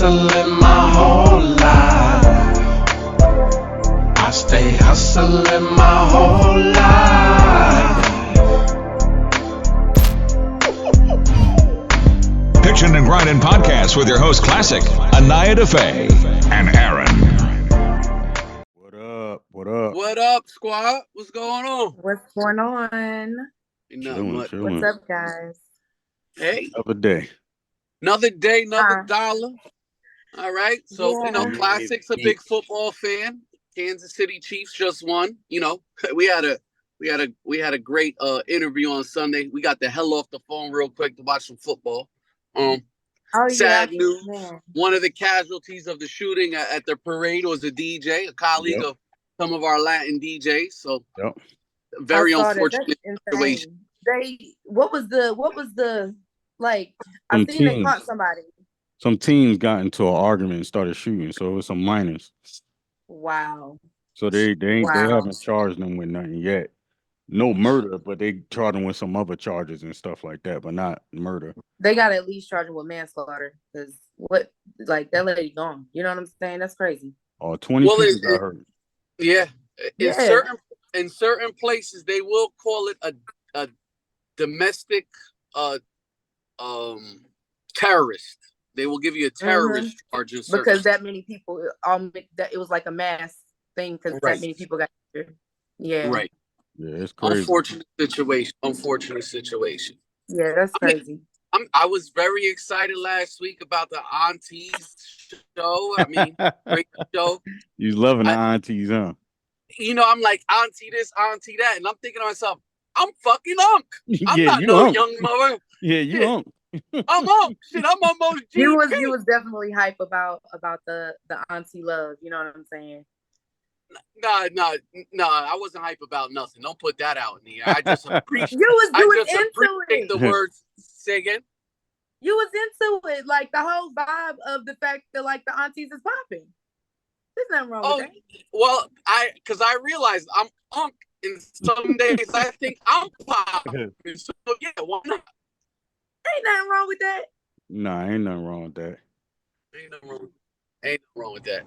hustling my whole life. I stay hustling my whole life. Pitchin Grindnin podcast with your host Klassik, Anaya Daffe, and Aaron. What up? What up? What up, squad? What's going on? What's going on? Chilling. What's up, guys? Hey, Another day. another day, another dollar. All right. So, Yeah. Klassik's a big football fan. Kansas City Chiefs just won. We had a great interview on Sunday. We got the hell off the phone real quick to watch some football. Sad news. Man. One of the casualties of the shooting at the parade was a DJ, a colleague of some of our Latin DJs. So very unfortunate situation. What was the like? I think they caught somebody. Some teams got into an argument and started shooting, so it was some minors. Wow. So they haven't charged them with nothing yet. No murder, but they charged them with some other charges and stuff like that, but not murder. They got to at least charge them with manslaughter because that lady gone. You know what I'm saying? That's crazy. 20 people got hurt. Yeah. In certain places, they will call it a domestic terrorist. They will give you a terrorist charge because that many people. That it was like a mass thing because that many people got injured. Yeah. Right. Yeah, it's crazy. Unfortunate situation. Yeah, that's crazy. I was very excited last week about the aunties show. I mean, great show. You loving the aunties, huh? I'm like auntie this, auntie that, and I'm thinking to myself, I'm fucking unk. I'm not unk. Young mother. Yeah, you unk. I'm unk. Shit, I'm almost GP. You was definitely hype about the auntie love. You know what I'm saying? No, I wasn't hype about nothing. Don't put that out in the air. I just appreciate. appreciate the words. Say again. You was into it, like the whole vibe of the fact that like the aunties is popping. There's nothing wrong with that. Well, because I realized I'm unk, and some days I think I'm popping. So yeah, why not? Ain't nothing wrong with that. Nah, ain't nothing wrong with that. Ain't nothing wrong with that.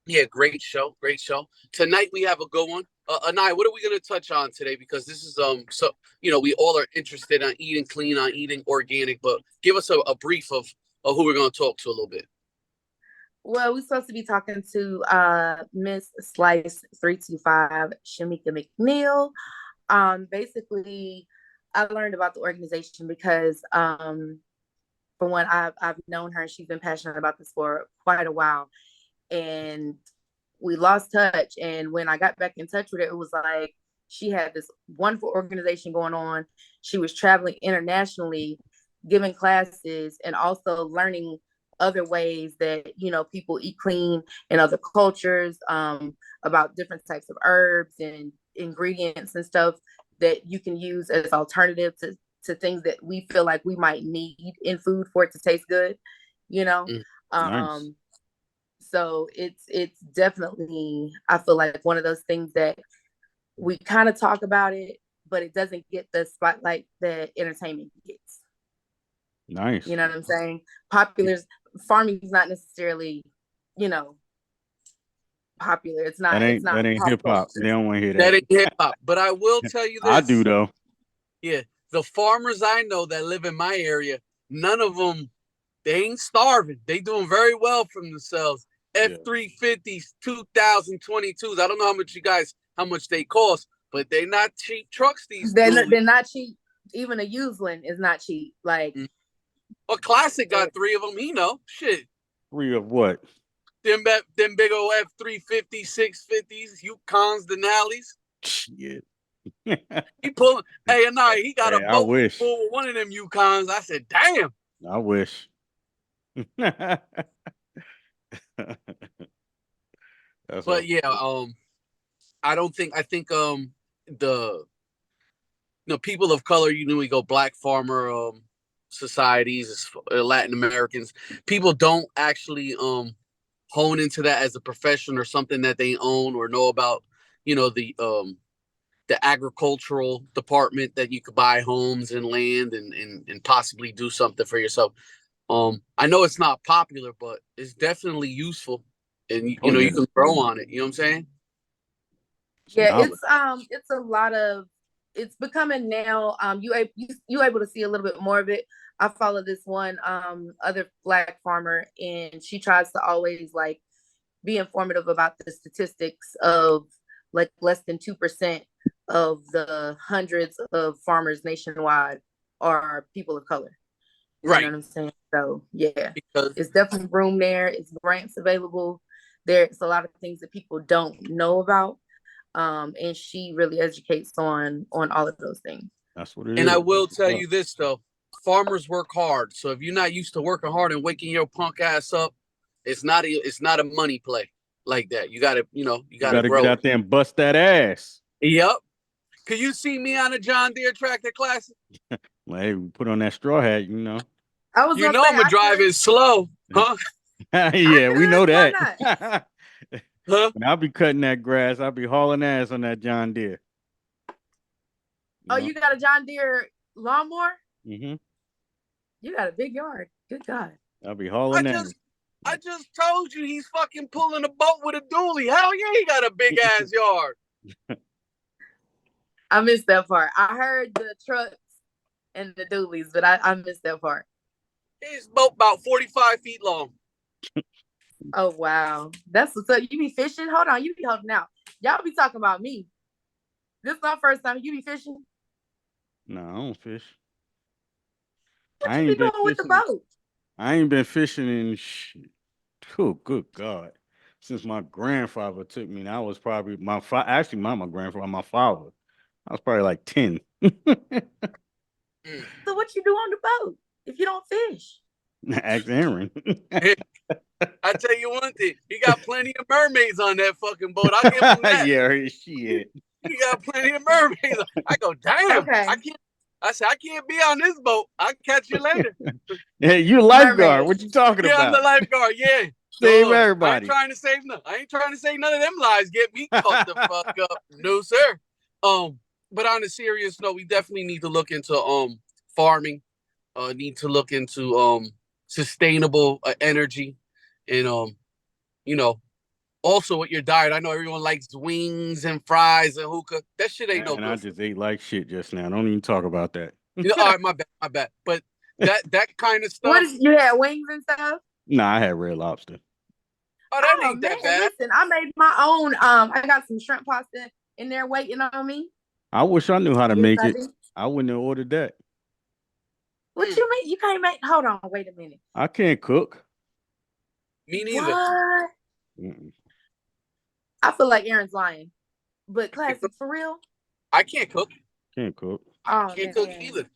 Yeah, great show. Tonight we have a good one. Anaya, what are we going to touch on today? Because this is we all are interested on eating clean, on eating organic. But give us a brief of who we're going to talk to a little bit. Well, we're supposed to be talking to Miss Slice 325 Shamika McNeil. Basically, I learned about the organization because for one, I've known her and she's been passionate about this for quite a while. And we lost touch. And when I got back in touch with her, it was like she had this wonderful organization going on. She was traveling internationally, giving classes, and also learning other ways that, people eat clean in other cultures, about different types of herbs and ingredients and stuff that you can use as alternative to things that we feel like we might need in food for it to taste good, Nice. So it's definitely, I feel like one of those things that we kind of talk about it, but it doesn't get the spotlight that entertainment gets. Nice. You know what I'm saying? Farming is not necessarily, popular. It's not. That ain't hip hop. They don't want to hear that. That ain't hip hop. But I will tell you this. I do though. Yeah, the farmers I know that live in my area, none of them, they ain't starving. They doing very well for themselves. F-350s, 2022s. I don't know how much they cost, but they're not cheap trucks these days. They're not cheap. Even a used one is not cheap. Like, Well, Klassik got 3 of them. Shit. 3 of what? Them big old F-350, 650s, Yukons, Denali's. Shit. He pulling. Hey, Anaya, he got a boat full with one of them Yukons. I said, damn. I wish. I think the people of color, we go black farmer societies, Latin Americans, people don't actually hone into that as a profession or something that they own or know about, the agricultural department that you could buy homes and land and possibly do something for yourself. I know it's not popular, but it's definitely useful, and Oh you yeah. can grow on it. You know what I'm saying? Yeah, it's a lot of it's becoming now. You able to see a little bit more of it. I follow this one other Black farmer, and she tries to always like be informative about the statistics of like less than 2% of the hundreds of farmers nationwide are people of color. You know Right. what I'm saying? So yeah, Because it's definitely room there. It's grants available. There's a lot of things that people don't know about. And she really educates on all of those things. That's what it and is. I will tell you this though, farmers work hard. So if you're not used to working hard and waking your punk ass up, it's not a money play like that. You gotta you You gotta gotta get grow. out there and bust that ass. Yep. Could you see me on a John Deere tractor Classic? Well, hey, we put on that straw hat, you know. I was You gonna know say I'm gonna I drive could, it slow, huh? Yeah, we know why that. not? Huh? When I'll be cutting that grass, I'll be hauling ass on that John Deere. Oh, you got a John Deere lawnmower? Mm-hmm. You got a big yard. Good God. I'll be I hauling ass. just told you he's fucking pulling a boat with a dually. Hell yeah, he got a big ass yard. I missed that part. I heard the trucks and the dualies, but I missed that part. His boat about 45 feet long. Oh wow. That's what's up. You be fishing? Hold on, you be holding out. Y'all be talking about me. This is my first time. You be fishing? No, I don't fish. What I you be ain't been doing with the fishing. boat? I ain't been fishing in oh, good God. Since my grandfather took me, and I was probably actually my grandfather, my father. I was probably like 10. So what you do on the boat if you don't fish? Ask Aaron. I tell you one thing, he got plenty of mermaids on that fucking boat. I'll give him that. Yeah, shit. He got plenty of mermaids. I go, damn. Okay. I said, I can't be on this boat. I'll catch you later. Hey, you a lifeguard. Mermaid. What you talking Yeah, I'm the about? lifeguard. Yeah. Save I ain't everybody. trying to save none. I ain't trying to say none of them lies. Get me caught the fuck up. No, sir. But on a serious note, we definitely need to look into farming. Need to look into sustainable energy, and you know, also with your diet. I know everyone likes wings and fries and hookah. That shit ain't no And I good. just ate like shit just now. Don't even talk about that. All right, my bad. But that kind of stuff. What is you had wings and stuff? Nah, I had Red Lobster. Oh, that Oh ain't man, that bad. listen, I made my own. I got some shrimp pasta in there waiting on me. I wish I knew how to Yes, make I it. did. I wouldn't have ordered that. What you mean? You can't make? Hold on, wait a minute. I can't cook. Me neither. What? Mm-mm. I feel like Aaron's lying, but Classic for real. I can't cook. Can't cook. Oh Can't cook man, either.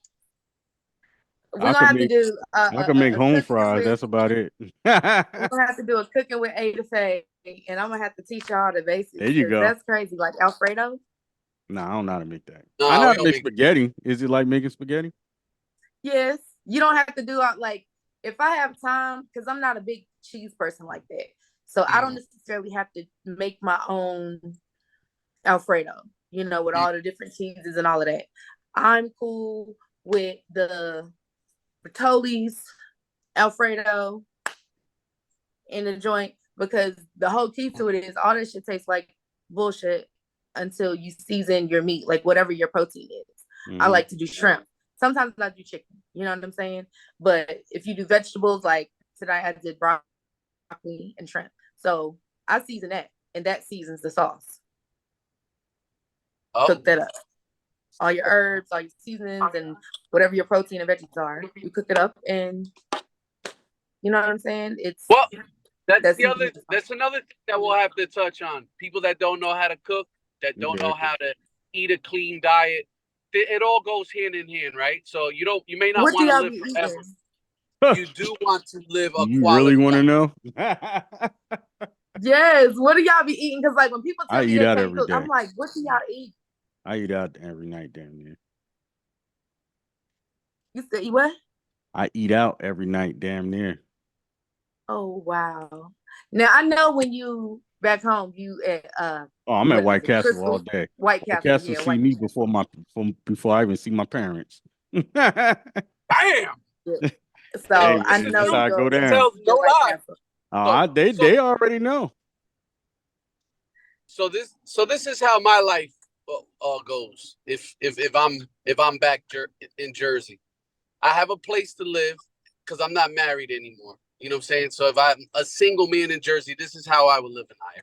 we're I gonna could have to make do I could make a home cooking fries. with. That's about it. We're gonna have to do a cooking with ITCHIN, and I'm gonna have to teach y'all the basics There you because go. that's crazy. Like Alfredo. Nah, I don't know how to make that. No, I know how we to don't make make. spaghetti. Is it like making spaghetti? Yes, you don't have to do like if I have time because I'm not a big cheese person like that, so I don't necessarily have to make my own Alfredo. You know, with all the different cheeses and all of that. I'm cool with the Bertoli's Alfredo in the joint because the whole key to it is all this shit tastes like bullshit until you season your meat, like whatever your protein is. I like to do shrimp. Sometimes I do chicken, you know what I'm saying? But if you do vegetables, like today I did broccoli and shrimp. So I season that and that seasons the sauce. Oh, Cook that up. All your herbs, all your seasonings, and whatever your protein and veggies are. You cook it up and you know what I'm saying? It's well, that's easy. That's another thing that we'll have to touch on. People that don't know how to cook, that don't Yeah. know how to eat a clean diet. It all goes hand in hand, right? So you may not What do want to y'all live be forever. eating? You do want to live a You quality really want to life. know? Yes. What do y'all be eating? Because like when people tell I me eat they out can't every cook, day. I'm like, what do y'all eat? I eat out every night, damn near. You said what? I eat out every night, damn near. Oh wow. Now I know when you back home, you at Oh, I'm at what is White it? Castle Crystal? all day. White White Castle, Castle yeah. see me before I even see my parents. Damn. So Hey, I man, know that's how I go you'll down. Tells no like lie. that. They already know. So this is how my life goes. If I'm back in Jersey, I have a place to live because I'm not married anymore. You know what I'm saying? So if I'm a single man in Jersey, this is how I would live in Iowa.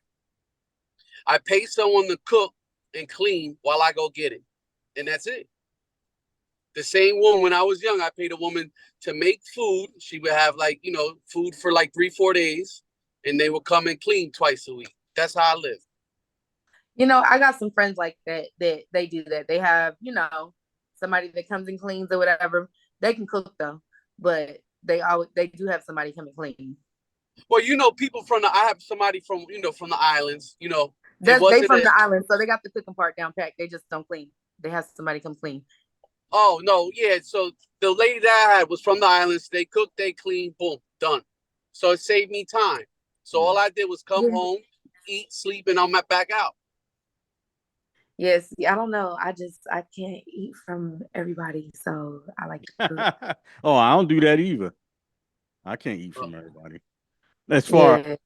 I pay someone to cook and clean while I go get it, and that's it. The same woman when I was young, I paid a woman to make food. She would have food for like 3-4 days, and they would come and clean twice a week. That's how I live. I got some friends like that they do that. They have, somebody that comes and cleans or whatever. They can cook though, but they do have somebody come and clean. Well, people I have somebody from the islands. They from the island, so they got the cooking part down packed. They just don't clean. They have somebody come clean. Oh no, yeah. So the lady that I had was from the islands. They cooked, they cleaned, boom, done. So it saved me time. So all I did was come home, eat, sleep, and I'm back out. Yes, I don't know. I can't eat from everybody, so I like to cook. Oh, I don't do that either. I can't eat from everybody. As far as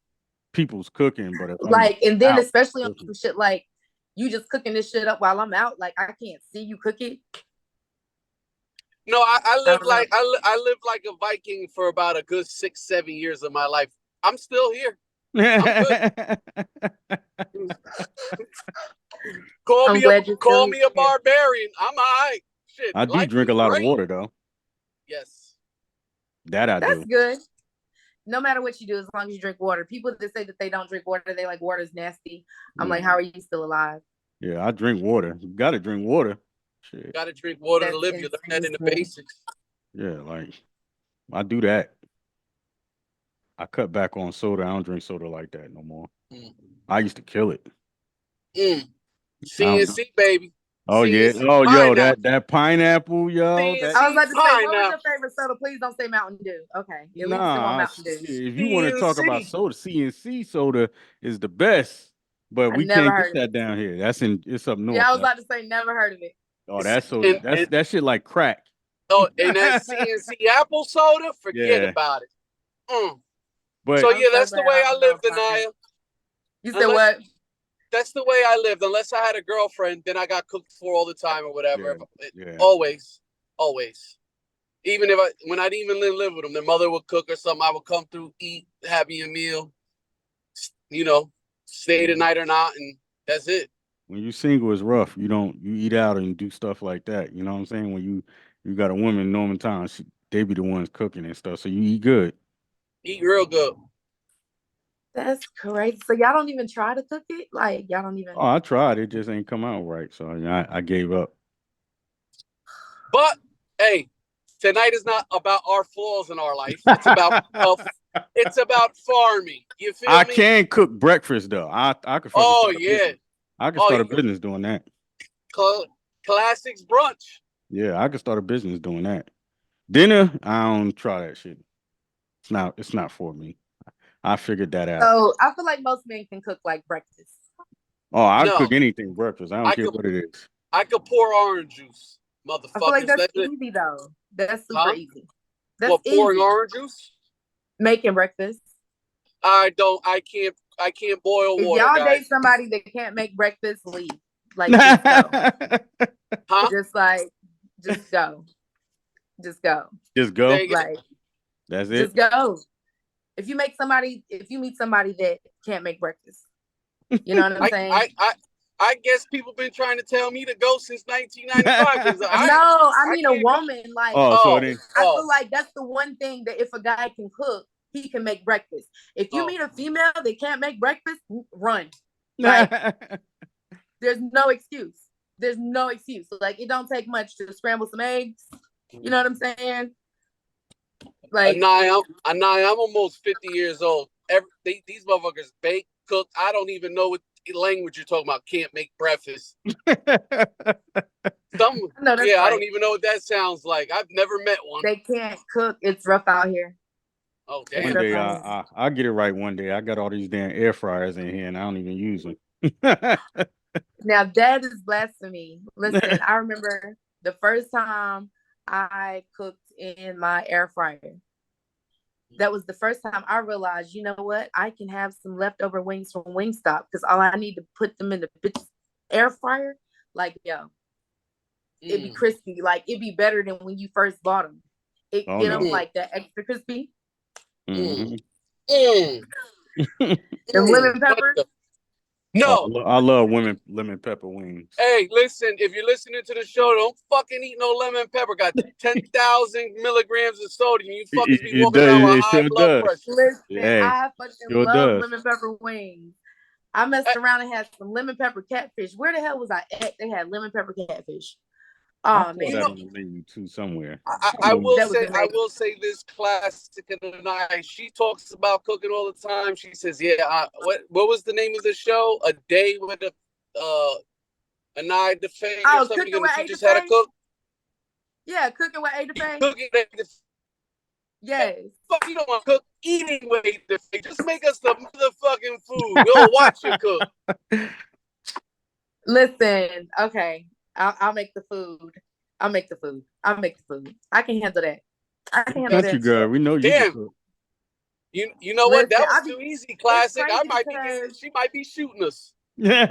people's cooking, but if and then out especially on cooking. some shit like you just cooking this shit up while I'm out, like I can't see you cook it. No, I lived I lived like a Viking for about a good 6-7 years of my life. I'm still here. I'm good. Call me a barbarian. I'm all right. Shit, I do drink a lot of water though. Yes. That's good. No matter what you do, as long as you drink water. People that say that they don't drink water, they like water's nasty. I'm like, how are you still alive? Yeah, I drink water. You gotta drink water. Shit. Gotta drink water to live. You learn that in the basics. Yeah, like I do that. I cut back on soda. I don't drink soda like that no more. I used to kill it. CNC, baby. Oh CNC, yeah. Oh yo, that pineapple, yo. I was about to say, what was your favorite soda? Please don't say Mountain Dew. Okay. At least say Mountain Dew. If you want to talk about soda, CNC soda is the best. But we can't get that down here. It's up north. Yeah, I was about to say never heard of it. Oh, that's soda. That shit like crack. Oh, and that CNC apple soda, forget about it. But so yeah, that's the way I lived, Anaya. You said what? That's the way I lived. Unless I had a girlfriend, then I got cooked for all the time or whatever. Yeah. Always. Even when I didn't even live with them, their mother would cook or something. I would come through, eat, have me a meal, stay the night or not, and that's it. When you single, it's rough. You eat out and do stuff like that. You know what I'm saying? When you got a woman, Norman Times, they be the ones cooking and stuff. So you eat good. Eat real good. That's crazy. So y'all don't even try to cook it? Like y'all don't even. Oh, I tried. It just ain't come out right. So I gave up. But hey, tonight is not about our flaws in our life. It's about it's about farming. You feel me? I can cook breakfast though. I could. Oh yeah. I could start a business doing that. Klassik brunch. Yeah, I could start a business doing that. Dinner, I don't try that shit. It's not for me. I figured that out. So I feel like most men can cook like breakfast. Oh, I cook anything breakfast. I don't care what it is. I could pour orange juice, motherfuckers. I feel like that's easy though. That's super easy. That's pouring orange juice? Making breakfast. I can't boil water. If y'all date somebody that can't make breakfast, leave. Like just go. Huh? Just go. Just go. Just go. Like that's it. Just go. If you meet somebody that can't make breakfast, you know what I'm saying? I guess people been trying to tell me to go since 1995. No, I mean a woman. Like, I feel like that's the one thing that if a guy can cook, he can make breakfast. If you meet a female that can't make breakfast, run. Like, there's no excuse. There's no excuse. Like, it don't take much to scramble some eggs. You know what I'm saying? Like, I'm almost 50 years old. These motherfuckers bake, cook. I don't even know what language you're talking about. Can't make breakfast. I don't even know what that sounds like. I've never met one. They can't cook. It's rough out here. Oh, damn. One day I'll get it right one day. I got all these damn air fryers in here and I don't even use them. Now that is blasphemy. Listen, I remember the first time I cooked in my air fryer. that was the first time I realized, you know what? I can have some leftover wings from Wingstop because all I need to put them in the bitch air fryer. Like, yo, it'd be crispy. Like, it'd be better than when you first bought them. It get them like that extra crispy. Mm-hmm. The lemon pepper. No, I love lemon pepper wings. Hey, listen, if you're listening to the show, don't fucking eat no lemon pepper. Got 10,000 milligrams of sodium. You fuckers be walking around with high blood pressure. Listen, hey, I fucking love lemon pepper wings. I messed around and had some lemon pepper catfish. Where the hell was I at? They had lemon pepper catfish. Oh man, that on the menu too somewhere. I will say this, Klassik and Anaya. She talks about cooking all the time. She says, "Yeah, what was the name of the show? A Day with the Anaya Daffe or something? Because she just had a cook. Yeah, cooking with Anaya Daffe. Cooking with Anaya Daffe. Yes. Fuck, you don't want to cook. Eating with Anaya Daffe. Just make us the motherfucking food. We'll watch you cook. Listen, okay. I'll make the food. I can handle that. I can handle that. Girl, we know you can cook. You know what? That was too easy, Klassik. She might be shooting us. Most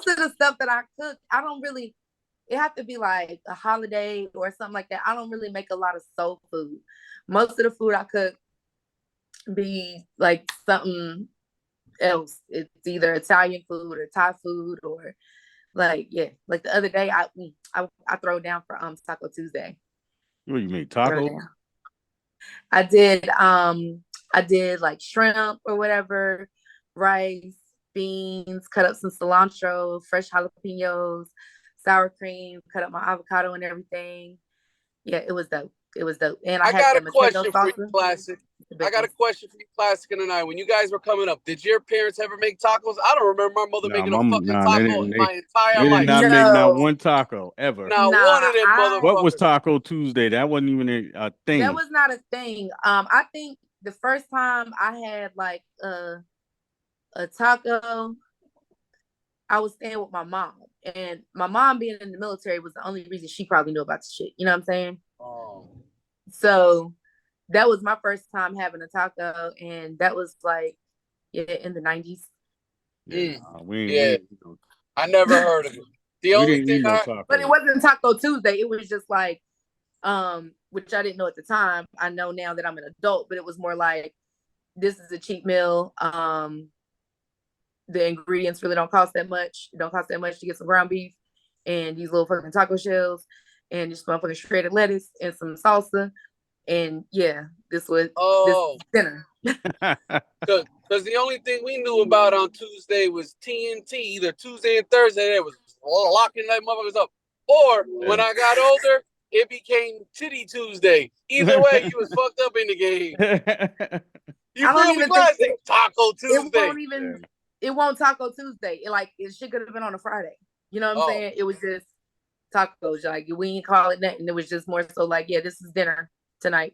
of the stuff that I cook, I don't really. It have to be like a holiday or something like that. I don't really make a lot of soul food. Most of the food I cook be like something else. It's either Italian food or Thai food or like like the other day I throw down for Taco Tuesday. What do you mean, taco? I did like shrimp or whatever, rice, beans, cut up some cilantro, fresh jalapenos, sour cream, cut up my avocado and everything. Yeah, it was dope. And I got a question for you, Klassik. I got a question for you, Klassik and I. When you guys were coming up, did your parents ever make tacos? I don't remember my mother making a fucking taco in my entire life. They did not make not one taco ever. One of them motherfuckers. What was Taco Tuesday? That wasn't even a thing. That was not a thing. I think the first time I had like a taco, I was staying with my mom. And my mom being in the military was the only reason she probably knew about the shit. You know what I'm saying? Oh. So that was my first time having a taco, and that was like in the 90s. I never heard of it. The only thing but it wasn't Taco Tuesday. It was just like, which I didn't know at the time. I know now that I'm an adult, but it was more like, this is a cheap meal. The ingredients really don't cost that much. It don't cost that much to get some ground beef and these little fucking taco shells and just motherfucking shredded lettuce and some salsa. And this was this dinner. Because the only thing we knew about on Tuesday was TNT, either Tuesday and Thursday. It was locking that motherfuckers up. Or when I got older, it became Titty Tuesday. Either way, you was fucked up in the game. You feel me, Klassik? Taco Tuesday. It won't Taco Tuesday. It should have been on a Friday. You know what I'm saying? It was just tacos. Like, we ain't call it nothing. It was just more so like, this is dinner tonight.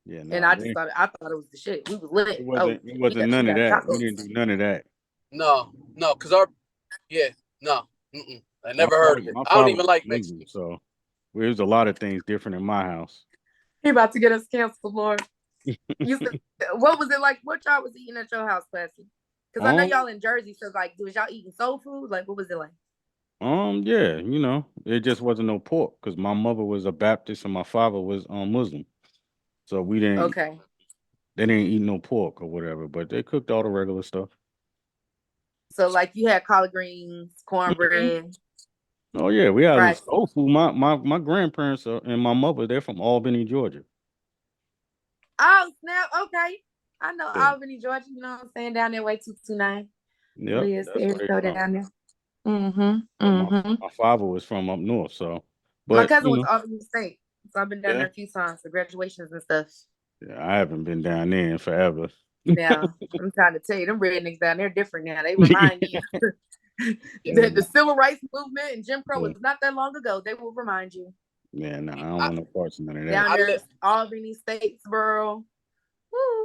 Yeah, and I thought it was the shit. We was lit. It wasn't none of that. We didn't do none of that. No, because I never heard of it. I don't even like Mexican. So there's a lot of things different in my house. He about to get us canceled, Lord. What was it like? What y'all was eating at your house, Klassik? Because I know y'all in Jersey, so like, was y'all eating soul food? Like, what was it like? Yeah, it just wasn't no pork because my mother was a Baptist and my father was Muslim, so we didn't. Okay. They didn't eat no pork or whatever, but they cooked all the regular stuff. So like, you had collard greens, cornbread. Oh yeah, we had soul food. My grandparents and my mother, they're from Albany, Georgia. Oh snap! Okay. I know Albany, Georgia. You know what I'm saying? Down there, way 229. Yeah, that's down there. My father was from up north, so. But, my cousin was Albany State, so I've been down there a few times for graduations and stuff. Yeah, I haven't been down there in forever. Yeah, I'm trying to tell you, them rednecks down there different now. They remind you that the civil rights movement and Jim Crow was not that long ago. They will remind you. Yeah, no, I don't want no parts of none of that. Down there, Albany, Statesboro.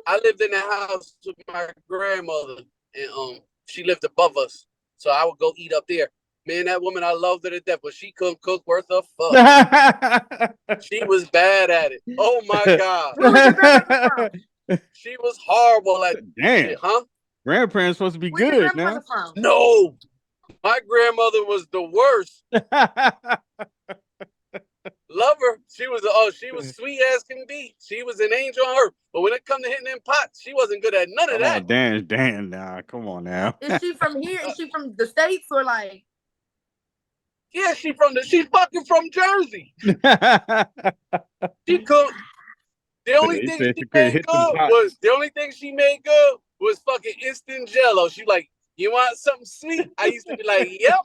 I lived in the house with my grandmother, and she lived above us, so I would go eat up there. Man, that woman, I loved her to death, but she couldn't cook worth a fuck. She was bad at it. Oh my God. Where was your grandmother from? She was horrible at Damn. shit, huh? Grandparents supposed to be Where's your good grandmother now. from? No. My grandmother was the worst. Love her. She was sweet as can be. She was an angel on earth. But when it come to hitting them pots, she wasn't good at none of that. Oh, damn, nah, come on now. Is she from here? Is she from the States or like? Yeah, she's fucking from Jersey. She cooked. The only thing she made good was fucking instant Jello. She like, you want something sweet? I used to be like, yep.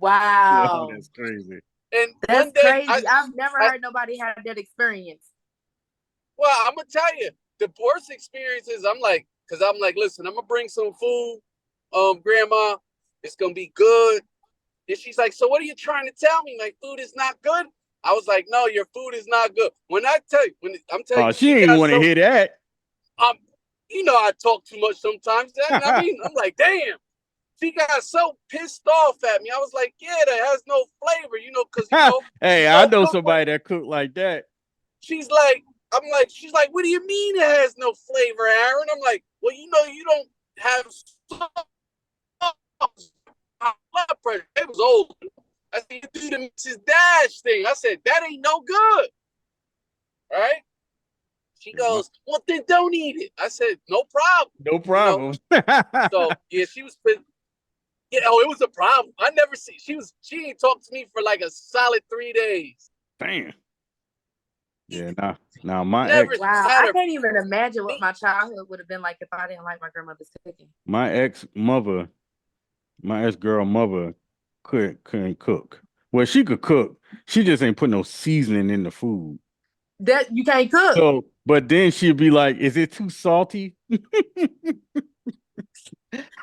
Wow, that's crazy. And that's one day, crazy. I've never heard nobody have that experience. Well, I'm gonna tell you, the worst experiences. I'm like, listen, I'm gonna bring some food, Grandma. It's gonna be good. And she's like, so what are you trying to tell me? My food is not good? I was like, no, your food is not good. When I'm telling you, she ain't want to hear that. You know, I talk too much sometimes. I mean, I'm like, damn. She got so pissed off at me. I was like, yeah, that has no flavor, because hey, I know somebody that cook like that. She's like, what do you mean it has no flavor, Aaron? I'm like, well, you don't have blood pressure. It was old. I said, you do the Mrs. Dash thing. I said, that ain't no good. All right? She goes, well, then don't eat it. I said, no problem. No problem. So, yeah, she was pissed. Yeah, it was a problem. I never see. She ain't talked to me for like a solid 3 days. Damn. Yeah, now my Never ex. Wow, I can't even imagine what my childhood would have been like if I didn't like my grandmother's cooking. My ex-girl mother couldn't cook. Well, she could cook. She just ain't put no seasoning in the food. That you can't cook. So, but then she'd be like, "Is it too salty?"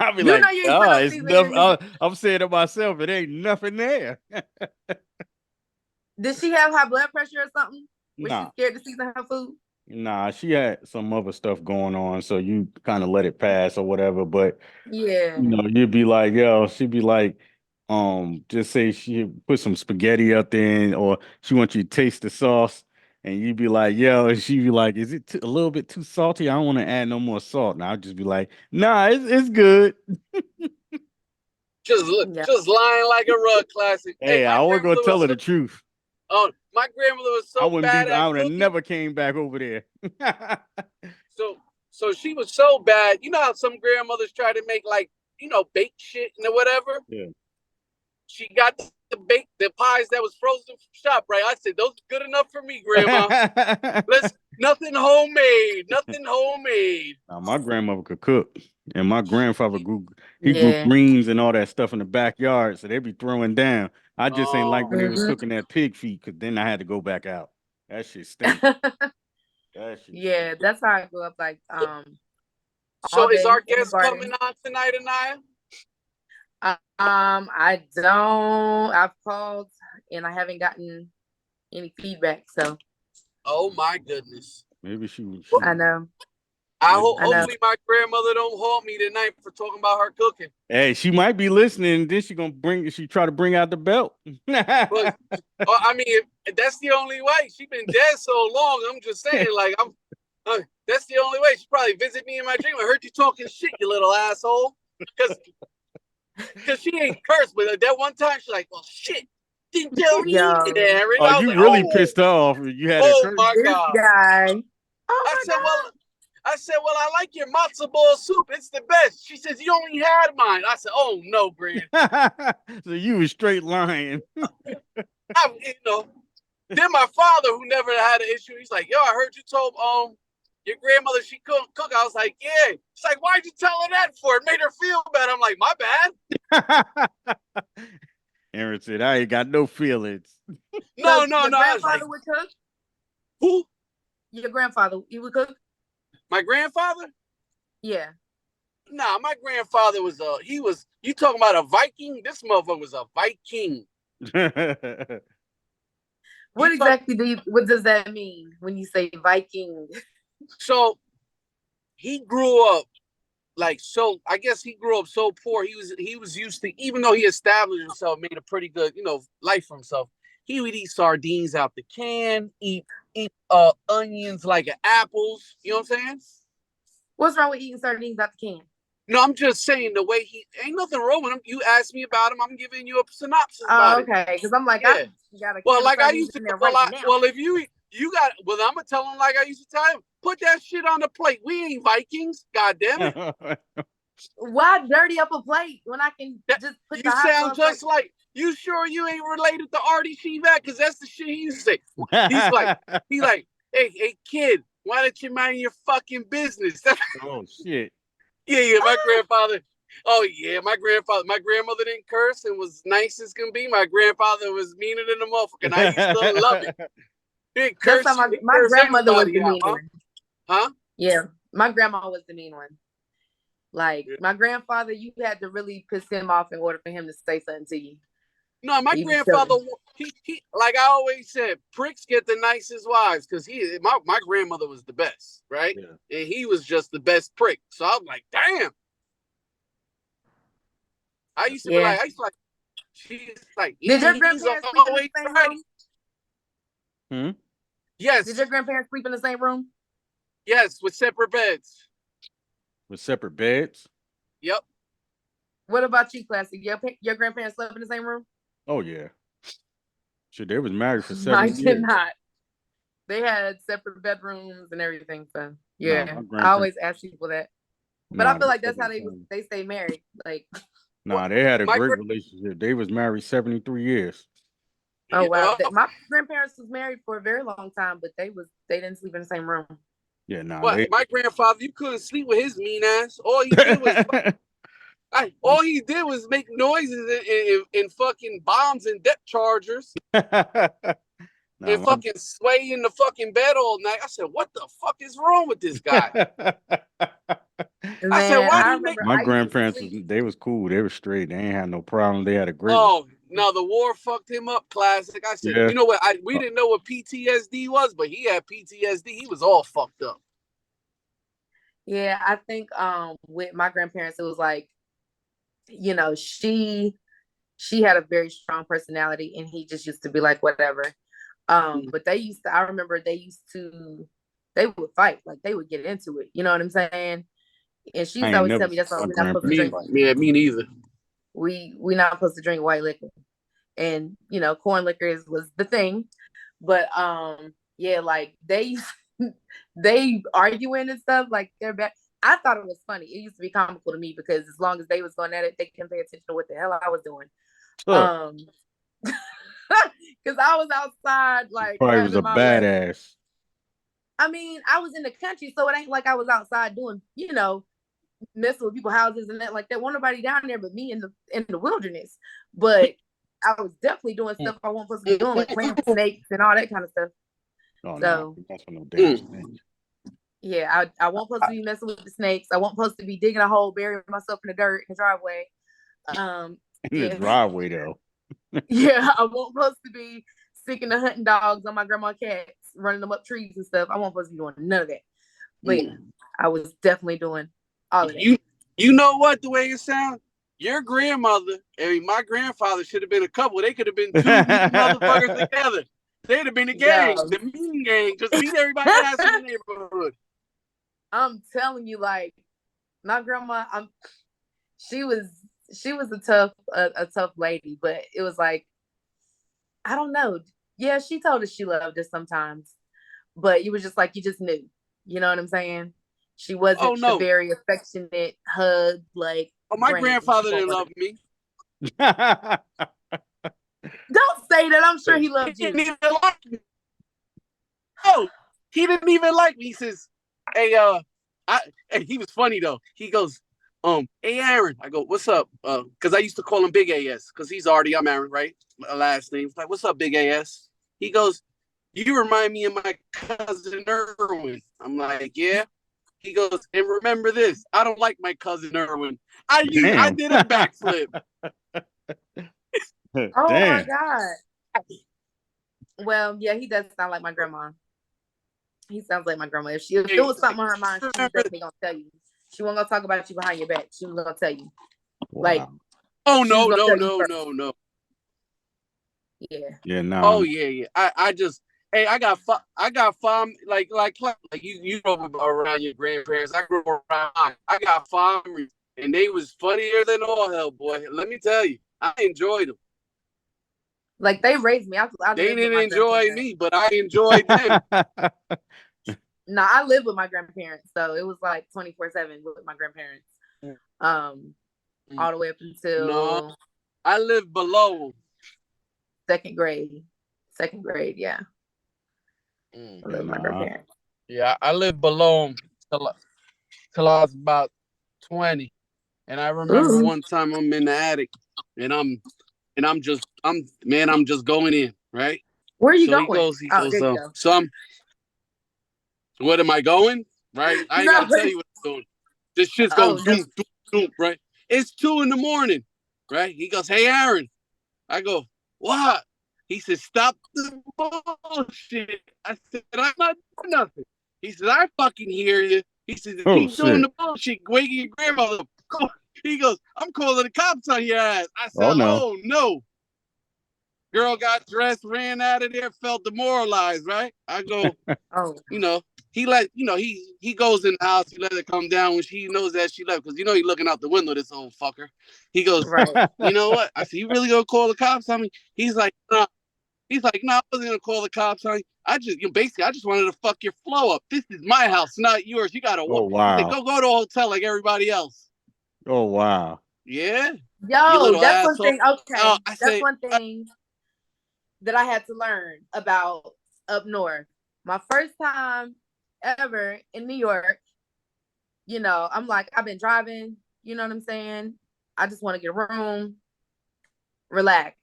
I'll be like, it's nothing. I'm saying to myself, it ain't nothing there. Did she have high blood pressure or something? Was Nah. she scared to season her food? Nah, she had some other stuff going on, so you kind of let it pass or whatever. But yeah, you'd be like, she'd be like, just say she put some spaghetti up there, or she wants you to taste the sauce, and you'd be like, and she'd be like, is it a little bit too salty? I don't want to add no more salt. And I'd just be like, nah, it's good. Just lying like a rug. Classic. Hey, I wasn't gonna tell her the truth. Oh, my grandmother was so bad at I would have cooking. never came back over there. So she was so bad. You know how some grandmothers try to make baked shit and whatever? Yeah. She got the pies that was frozen from shop, right? I said, those are good enough for me, Grandma. Nothing homemade. Now, my grandmother could cook. And my grandfather grew greens and all that stuff in the backyard, so they'd be throwing down. I just ain't like when they was cooking that pig feet, because then I had to go back out. That shit stink. That's how I grew up. Like, so is our guest coming on tonight, Anaya? I don't. I've called and I haven't gotten any feedback. So. Oh my goodness. Maybe she I know. Hopefully my grandmother don't haunt me tonight for talking about her cooking. Hey, she might be listening. Then she try to bring out the belt. But, I mean, that's the only way. She's been dead so long. I'm just saying, like, that's the only way. She probably visit me in my dream. I heard you talking shit, you little asshole. Because she ain't cursed, but that one time she's like, well, shit. Didn't tell me Aaron. Oh, you really pissed her off. You had my God. Guy. I said, well, I like your matzo ball soup. It's the best. She says, you only had mine. I said, oh, no, Grand. So you was straight lying. Then my father, who never had an issue, he's like, yo, I heard you told your grandmother she couldn't cook. I was like, yeah. It's like, why'd you tell her that for? It made her feel bad. I'm like, my bad. Aaron said, I ain't got no feelings. No. Your grandfather would cook? Who? Your grandfather, he would cook? My grandfather? Yeah. Nah, my grandfather was you talking about a Viking? This motherfucker was a Viking. What does that mean when you say Viking? So he grew up I guess he grew up so poor. He was used to, even though he established himself, made a pretty good, life for himself. He would eat sardines out the can, eat onions like apples. You know what I'm saying? What's wrong with eating sardines out the can? No, I'm just saying the way he ain't nothing wrong with him. You asked me about him. I'm giving you a synopsis about it. Okay, because I'm like, Yeah. I got a Well, can like of I sardines used to. in there Well, right now. well, if you got, well, I'm gonna tell him like I used to tell him. Put that shit on the plate. We ain't Vikings. God damn it. Why dirty up a plate when I can just put You the hot sound sauce just like. You sure you ain't related to Artie Shevac? Because that's the shit he used to say. He's like, hey, kid, why don't you mind your fucking business? Oh shit. Yeah, my grandfather. Oh yeah, my grandmother didn't curse and was nice as can be. My grandfather was meaner than a motherfucker, and I used to love it. He didn't curse. That's how He my curse grandmother was everybody the out, mean huh? one. Huh? Yeah, my grandma was the mean one. Like my grandfather, you had to really piss him off in order for him to say something to you. No, my grandfather, he like I always said, pricks get the nicest wives because my grandmother was the best, right? Yeah. And he was just the best prick. So I was like, damn. I used to be like, she's like, did your grandparents sleep in the same room? Hmm? Yes. Did your grandparents sleep in the same room? Yes, with separate beds. With separate beds? Yep. What about you, Klassik? Your grandparents slept in the same room? Oh yeah. Shit, they was married for 7 years. I did not. They had separate bedrooms and everything. So yeah, I always ask people that. But I feel like that's how they stay married. Like, they had a great relationship. They was married 73 years. Oh wow. My grandparents was married for a very long time, but they didn't sleep in the same room. Yeah, my grandfather, you couldn't sleep with his mean ass. All he did was make noises and fucking bombs and depth chargers. And fucking sway in the fucking bed all night. I said, what the fuck is wrong with this guy? I said, why do you make my grandparents they was cool. They were straight. They ain't had no problem. They had a great no, the war fucked him up, Klassik. I said, you know what? We didn't know what PTSD was, but he had PTSD. He was all fucked up. Yeah, I think with my grandparents, it was like, you know, she had a very strong personality and he just used to be like, whatever. But I remember they would fight, like they would get into it. You know what I'm saying? And she used to always tell me that's why we're not supposed to drink. Yeah, me neither. We not supposed to drink white liquor. And you know, corn liquor was the thing. But yeah, like they arguing and stuff, like they're bad. I thought it was funny. It used to be comical to me because as long as they was going at it, they couldn't pay attention to what the hell I was doing. Because I was outside, like probably was a badass. I mean, I was in the country, so it ain't like I was outside doing, you know, messing with people's houses and that like that. Wasn't nobody down there but me in the wilderness. But I was definitely doing stuff I wasn't supposed to be doing, like playing with snakes and all that kind of stuff. Oh no, that's no damn snakes. Yeah, I wasn't supposed to be messing with the snakes. I wasn't supposed to be digging a hole, burying myself in the dirt in the driveway. In the driveway though. Yeah, I wasn't supposed to be sticking the hunting dogs on my grandma's cats, running them up trees and stuff. I wasn't supposed to be doing none of that. But I was definitely doing all of that. You know what? The way it sounds, your grandmother and my grandfather should have been a couple. They could have been two motherfuckers together. They'd have been a gang, the mean gang, just beat everybody ass in the neighborhood. I'm telling you, like my grandma, she was a tough lady, but it was like, I don't know. Yeah, she told us she loved us sometimes, but it was just like you just knew. You know what I'm saying? She wasn't a very affectionate hug, like. Oh, my grandfather didn't love me. Don't say that. I'm sure he loved you. He didn't even like me. Oh, he didn't even like me. He says, "Hey, he was funny though. He goes, hey Aaron." I go, "What's up?" Because I used to call him Big AS because I'm Aaron, right? My last name. Like, "What's up, Big AS?" He goes, "You remind me of my cousin Erwin." I'm like, "Yeah." He goes, "And remember this, I don't like my cousin Erwin." I did a backflip. Oh my God. Well, yeah, he does sound like my grandma. He sounds like my grandma. If it was something on her mind, she was definitely gonna tell you. She wasn't gonna talk about you behind your back. She was gonna tell you. Wow. Like, oh no. Yeah. Yeah, nah. Oh yeah. I just hey, I got five. Like you grew up around your grandparents. I grew up around mine. I got five, and they was funnier than all hell, boy. Let me tell you, I enjoyed them. Like they raised me. I They lived with didn't my enjoy grandparents. me, but I enjoyed them. No, I lived with my grandparents, so it was like 24/7 with my grandparents. All the way up until No, I lived below. second grade. Second grade, yeah. I lived with my grandparents. Yeah, I lived below them till I was about 20. And I remember Ooh. one time I'm in the attic, and I'm just going in, right? Where are you So going? he Oh, goes, there you go. so what am I going? Right? I ain't No. gotta tell you what I'm doing. This shit's Oh, going no. doom, doom, doom, right? It's 2 a.m, right? He goes, hey Aaron. I go, what? He said, stop the bullshit. I said, I'm not doing nothing. He said, I fucking hear you. He said, keep doing the bullshit, waking your grandmother. He goes, I'm calling the cops on your ass. I said, oh no. Girl got dressed, ran out of there, felt demoralized, right? I go, he goes in the house, he let it come down when she knows that she left, because he looking out the window, this old fucker. He goes, right. You know what? I said, you really gonna call the cops on me? He's like, no. He's like, no, I wasn't gonna call the cops on you. I just wanted to fuck your flow up. This is my house, not yours. You gotta walk. He said, go to a hotel like everybody else. Oh wow. Yeah. Yo, that's asshole. one thing. Okay. That's one thing that I had to learn about up north. My first time ever in New York, I'm like, I've been driving, you know what I'm saying? I just want to get a room, relax.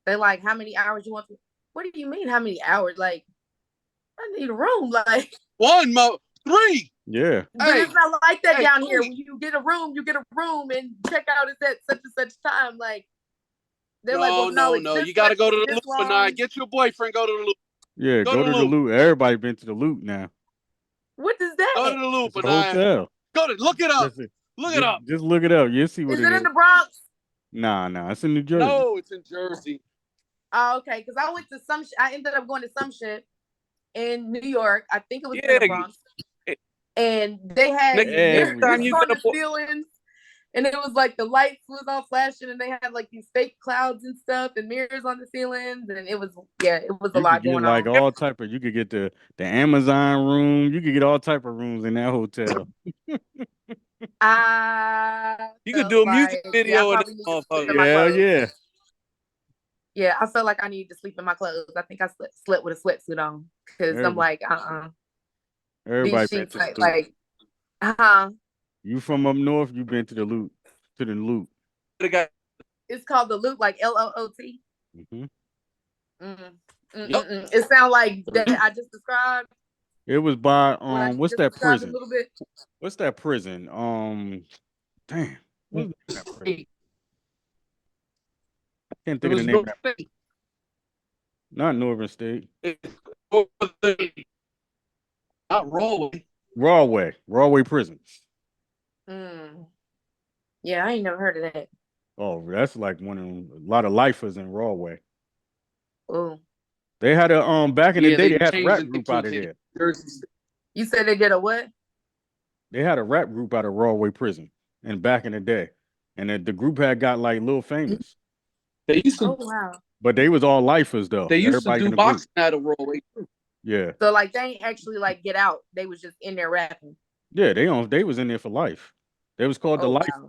They like, how many hours you want to? What do you mean, how many hours? Like, I need a room. Like 3. Yeah. But it's not like that down here. When you get a room, and check out is at such and such time. Like, they're like, well, no. You got to go to the loop, Anaya. Get your boyfriend, go to the loop. Yeah, go to the loop. Everybody been to the loop now. What is that? Go to the loop, it's a hotel. Look it up. Look it up. Just look it up. You'll see what is it in the Bronx? Nah. It's in New Jersey. No, it's in Jersey. Oh, okay. Because I went to I ended up going to some shit in New York. I think it was in the Bronx. And they had mirrors on the ceilings, and it was like the lights was all flashing, and they had like these fake clouds and stuff, and mirrors on the ceilings, and it was a lot going like on. all type of. You could get the Amazon room. You could get all type of rooms in that hotel. You could do a music video in this motherfucker. Yeah. Yeah, I felt like I needed to sleep in my clothes. I think I slept with a sweatsuit on because I'm like, Everybody these sheets like, You from up north? You been to the loop? To the loop? It's called the loop, like LOOT. Mm-hmm. It sounds like that I just described. It was by what's that prison? A little bit. What's that prison? Damn. What's that prison? I can't think of the name. Not Northern State. Not Rawway. Rawway Prison. Yeah, I ain't never heard of that. Oh, that's like a lot of lifers in Rawway. Oh. They had a back in the day. They had a rap group out of there. You said they did a what? They had a rap group out of Rawway Prison, and back in the day, and the group had got like little famous. They used to. Oh wow. But they was all lifers though. They used to do boxing out of Rawway. Yeah. So like they ain't actually like get out. They was just in there rapping. Yeah, they was in there for life. They was called the Lifers. Wow.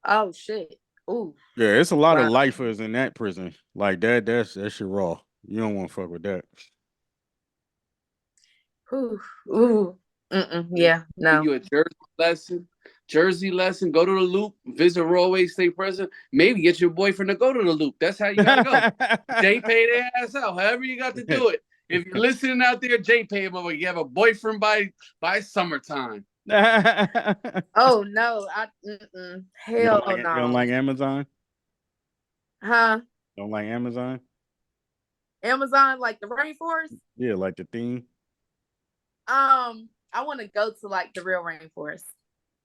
Oh shit. Ooh. Yeah, it's a lot of lifers in that prison. Like that shit raw. You don't want to fuck with that. Ooh. Yeah, no. You a Jersey lesson, go to the loop, visit Rawway State Prison, maybe get your boyfriend to go to the loop. That's how you gotta go. Jay pay their ass out, however you got to do it. If you're listening out there, Jay pay him over. You have a boyfriend by summertime. Oh no, hell no. You don't like Amazon? Huh? Don't like Amazon? Amazon, like the rainforest? Yeah, like the theme. I want to go to like the real rainforest.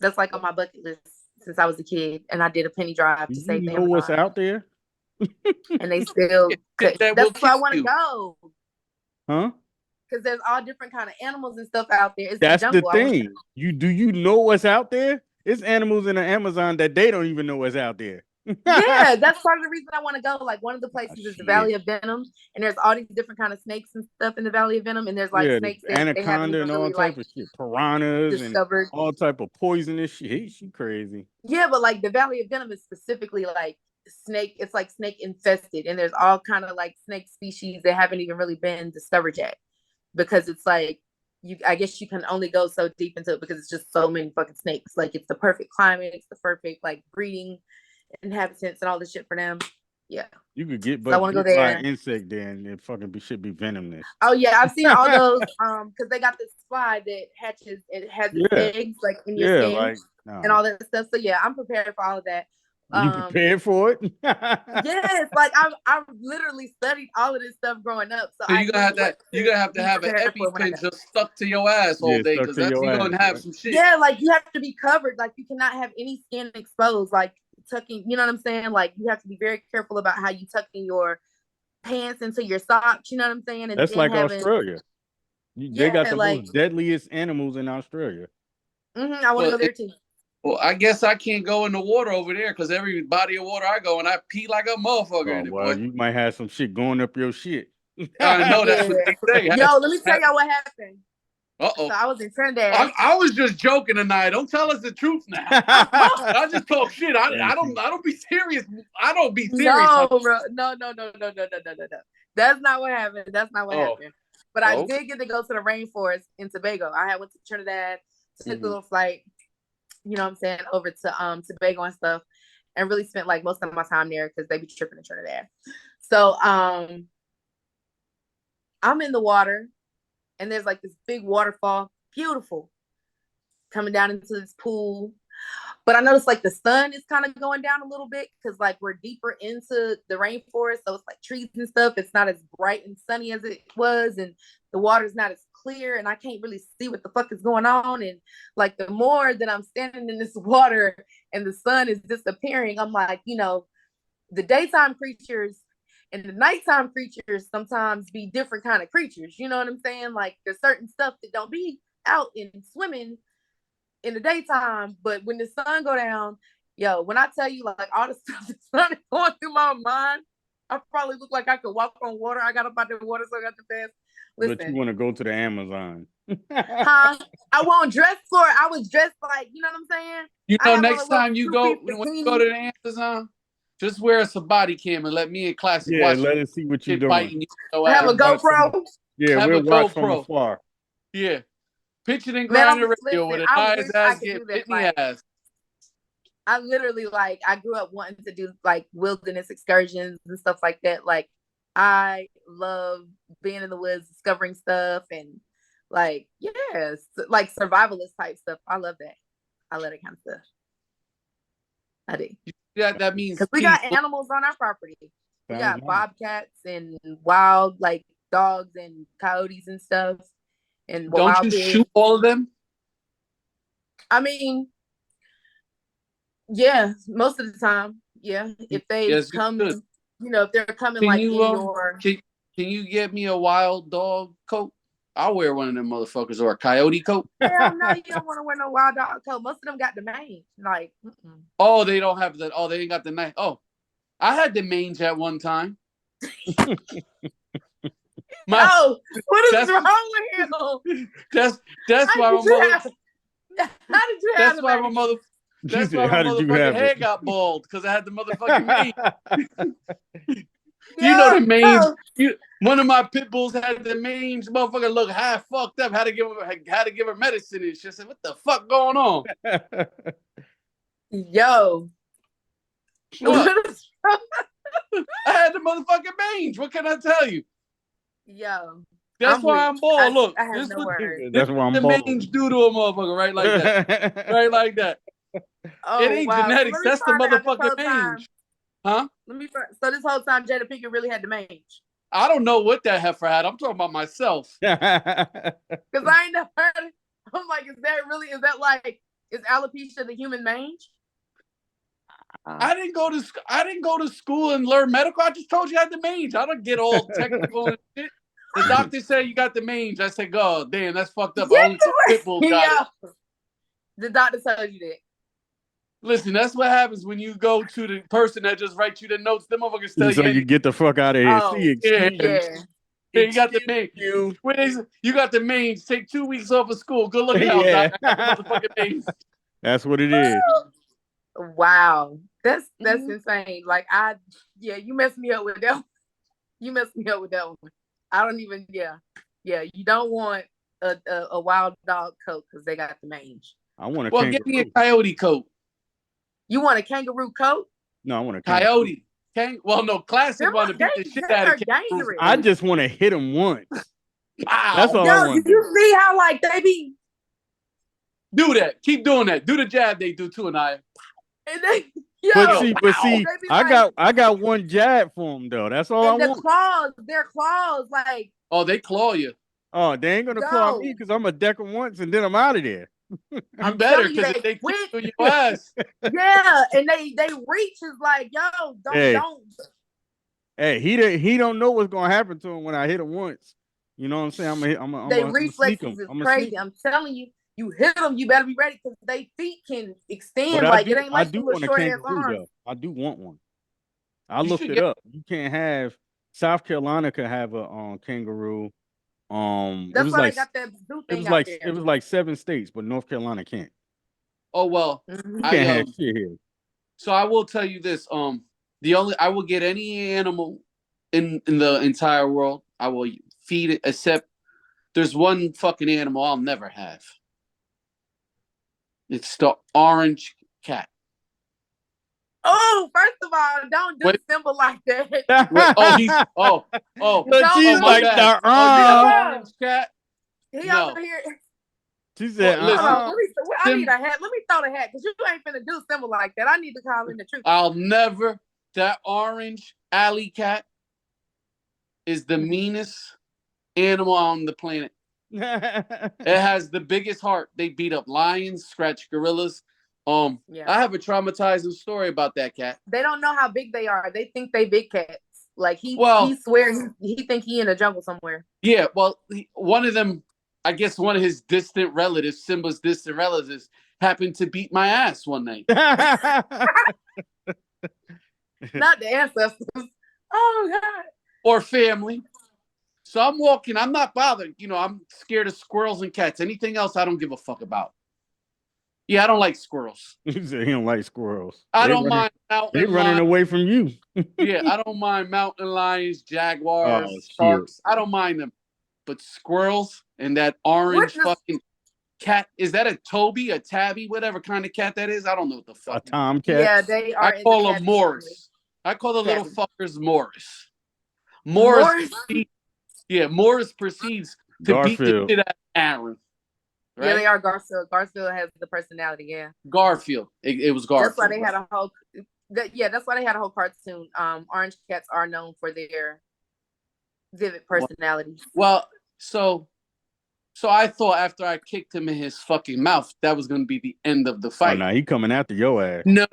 That's like on my bucket list since I was a kid, and I did a penny drive to save Amazon. You know what's out there? and they still could. That That's will why I kill want to you. go. Huh? Because there's all different kind of animals and stuff out there. It's the That's the jungle. thing. You know what's out there? It's animals in the Amazon that they don't even know what's out there. Yeah, that's part of the reason I want to go. Like one of the places is the shit. Valley of Venom, and there's all these different kind of snakes and stuff in the Valley of Venom, and there's like Yeah, snakes the that they haven't anaconda even and all really type like of shit, piranhas discovered. and all type of poisonous shit. She crazy. Yeah, but like the Valley of Venom is specifically like snake. It's like snake infested, and there's all kind of like snake species that haven't even really been discovered yet, because it's like you. I guess you can only go so deep into it because it's just so many fucking snakes. Like it's the perfect climate. It's the perfect like breeding inhabitants and all this shit for them. Yeah. You could get So I want to go bit by there. an insect there and it fucking should be venomous. Oh yeah, I've seen all those because they got this fly that hatches. It has its eggs like in your skin like and all that stuff. So yeah, I'm prepared for all of that. You prepared for it? Yes, like I've literally studied all of this stuff growing up. So you're gonna have to have an EpiPen just stuck to your ass all day because you're gonna have some shit. Yeah, like you have to be covered. Like you cannot have any skin exposed. Like tucking, you know what I'm saying? Like you have to be very careful about how you tuck in your pants into your socks. You know what I'm saying? And that's like Australia. They got the most deadliest animals in Australia. I want to go there too. Well, I guess I can't go in the water over there because every body of water I go and I pee like a motherfucker in it. Well, you might have some shit going up your shit. I know that's what they say. Yo, let me tell y'all what happened. Uh-oh. So I was in Trinidad. I was just joking tonight. Don't tell us the truth now. I just talk shit. I don't be serious. I don't be serious. No, bro. No. That's not what happened. That's not what happened. But I did get to go to the rainforest in Tobago. I went to Trinidad, took a little flight, you know what I'm saying, over to Tobago and stuff, and really spent like most of my time there because they be tripping in Trinidad. So I'm in the water. And there's like this big waterfall, beautiful, coming down into this pool. But I noticed like the sun is kind of going down a little bit because like we're deeper into the rainforest. So it's like trees and stuff. It's not as bright and sunny as it was. And the water's not as clear. And I can't really see what the fuck is going on. And like the more that I'm standing in this water and the sun is disappearing, I'm like, you know, the daytime creatures and the nighttime creatures sometimes be different kind of creatures. You know what I'm saying? Like there's certain stuff that don't be out and swimming in the daytime, but when the sun go down, yo, when I tell you like all the stuff that's started going through my mind, I probably look like I could walk on water. I got up out the water so I got the fast. Listen, but you want to go to the Amazon. Huh? I won't dress for it. I was dressed like, you know what I'm saying? You know, next time you go, when you go to the Amazon, just wear a body cam and let me and Klassik watch. Let us see what you're doing. I have a GoPro. We'll watch from afar. Yeah. Pitchin and Grindnin radio with Anaya's ass get bit in the ass. I literally I grew up wanting to do like wilderness excursions and stuff like that. Like I love being in the woods, discovering stuff, and like like survivalist type stuff. I love that. I love that kind of stuff. I do. That means because we got animals on our property. We got bobcats and wild like dogs and coyotes and stuff. And don't you shoot all of them? I mean, yeah, most of the time, yeah. If they come, you know, if they're coming can like in your. Can you get me a wild dog coat? I'll wear one of them motherfuckers or a coyote coat. Hell no, you don't want to wear no wild dog coat. Most of them got the mange. Like, oh, they don't have that. Oh, they ain't got the mange. Oh, I had the mange at one time. What is wrong with you? That's why my mother. How did you have? That's why my mother. That's why my motherfucking head got bald because I had the motherfucking mange. You know the mange. One of my pit bulls had the mange. Motherfucker look half fucked up. Had to give her medicine and shit. I said, "What the fuck going on?" Yo, what? I had the motherfucking mange. What can I tell you? Yo, that's why I'm bald. Look, I have no words. That's why I'm the bald. mange do to a motherfucker right like that, right like that. Oh, it ain't genetics. That's the motherfucking mange. Huh? So this whole time, Jada Pinkett really had the mange. I don't know what that heifer had. I'm talking about myself. Because I ain't never heard it. I'm like, is that like, is alopecia the human mange? I didn't go to school and learn medical. I just told you I had the mange. I don't get all technical and shit. The doctor said you got the mange. I said, "God damn, that's fucked up." Only two pit bulls got it. The doctor told you that. Listen, that's what happens when you go to the person that just writes you the notes. Them motherfuckers tell So you. you get the fuck out of here. See, excuse You got the mange. You got the mange. Take 2 weeks off of school. Good looking out, doc. I got the motherfucking mange. That's what it is. Wow, that's insane. Like you messed me up with that one. You messed me up with that one. I don't even. Yeah. You don't want a wild dog coat because they got the mange. I want a kangaroo. Get me a coyote coat. You want a kangaroo coat? No, I want a coyote. Well, no, Klassik want to beat the shit out of kangaroos. I just want to hit them once. Wow. That's all I want. Did you see how like they be? Do that. Keep doing that. Do the jab they do too, Anaya. And they, but see, I got one jab for them though. That's all I want. Their claws, like. Oh, they claw you. Oh, they ain't gonna claw me because I'm gonna deck them once and then I'm out of there. I'm better because if they kick through your ass. Yeah, and they reach is like, yo, don't. Hey, he don't know what's gonna happen to him when I hit him once. You know what I'm saying? I'm they reflexes is crazy. I'm telling you, you hit them, you better be ready because they feet can extend. Like it ain't like the little short ass arms. I do want one. I looked it up. You can't have South Carolina could have a kangaroo. That's why they got that zoo thing out there. It was like 7 states, but North Carolina can't. Oh well, you can't have shit here. So I will tell you this: I will get any animal in the entire world. I will feed it, except there's one fucking animal I'll never have. It's the orange cat. Oh, first of all, don't do Simba like that. She's like the orange cat. He over here. She said, I need a hat. Let me throw the hat because you ain't finna do Simba like that. I need to call in the truth. That orange alley cat is the meanest animal on the planet. It has the biggest heart. They beat up lions, scratch gorillas. I have a traumatizing story about that cat. They don't know how big they are. They think they big cats. Like he swears he think he in the jungle somewhere. Yeah, well, one of them, I guess one of his distant relatives, Simba's distant relatives, happened to beat my ass one night. Not the ancestors. Oh God. Or family. So I'm walking. I'm not bothered. I'm scared of squirrels and cats. Anything else, I don't give a fuck about. Yeah, I don't like squirrels. He said he don't like squirrels. I don't mind mountain lions. They running away from you. Yeah, I don't mind mountain lions, jaguars, sharks. I don't mind them. But squirrels and that orange fucking cat. Is that a Toby, a Tabby, whatever kind of cat that is? I don't know what the fuck. A tomcat? Yeah, they are. I call them Morris. I call the little fuckers Morris. Morris proceeds to beat the shit out of Aaron. Right? Yeah, they are Garfield. Garfield has the personality. Yeah, Garfield. It was Garfield. That's why they had a whole. That's why they had a whole cartoon. Orange cats are known for their vivid personalities. Well, so I thought after I kicked him in his fucking mouth, that was going to be the end of the fight. Oh, no, he coming after your ass. No.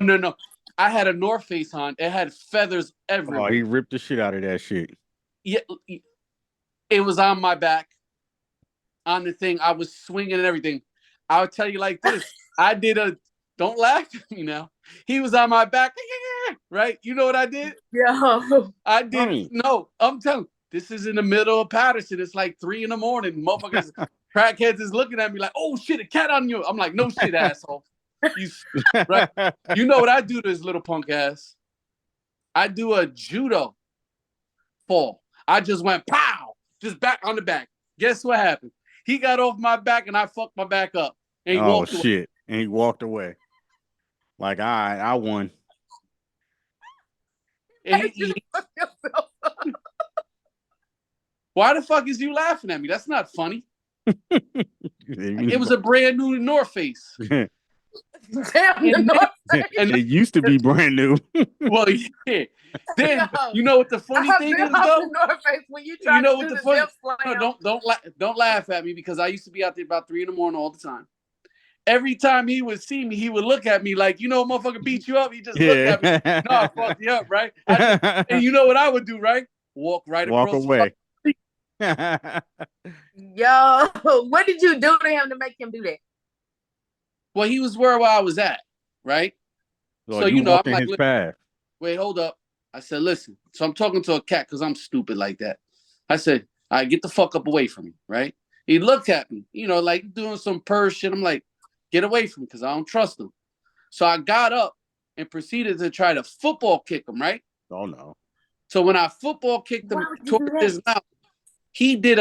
I had a North Face on. It had feathers everywhere. Oh, he ripped the shit out of that shit. Yeah, it was on my back. On the thing, I was swinging and everything. I'll tell you like this. I did don't laugh at me now. He was on my back, right? You know what I did? Yeah. I did. No, I'm telling you, this is in the middle of Patterson. It's like 3 a.m. Motherfuckers, crackheads is looking at me like, oh shit, a cat on you. I'm like, no shit, asshole. Right? You know what I do to his little punk ass? I do a judo fall. I just went pow, just back on the back. Guess what happened? He got off my back and I fucked my back up. And he walked away. And he walked away. Like, all right, I won. Why the fuck is you laughing at me? That's not funny. It was a brand new North Face. Damn, North Face. And it used to be brand new. Well, yeah. Then you know what the funny thing is though? When you try to do the funny, don't laugh at me because I used to be out there about 3 a.m. all the time. every time he would see me, he would look at me like, motherfucker beat you up. He just looked at me. No, I fucked you up, right? And you know what I would do, right? Walk Walk across away. Yo, what did you do to him to make him do that? Well, he was where I was at, right? So you walked in his path. Wait, hold up. I said, listen. So I'm talking to a cat because I'm stupid like that. I said, all right, get the fuck up away from me, right? He looked at me, like doing some purr shit. I'm like, get away from me because I don't trust him. So I got up and proceeded to try to football kick him, right? Oh, no. So when I football kicked him towards his mouth, he did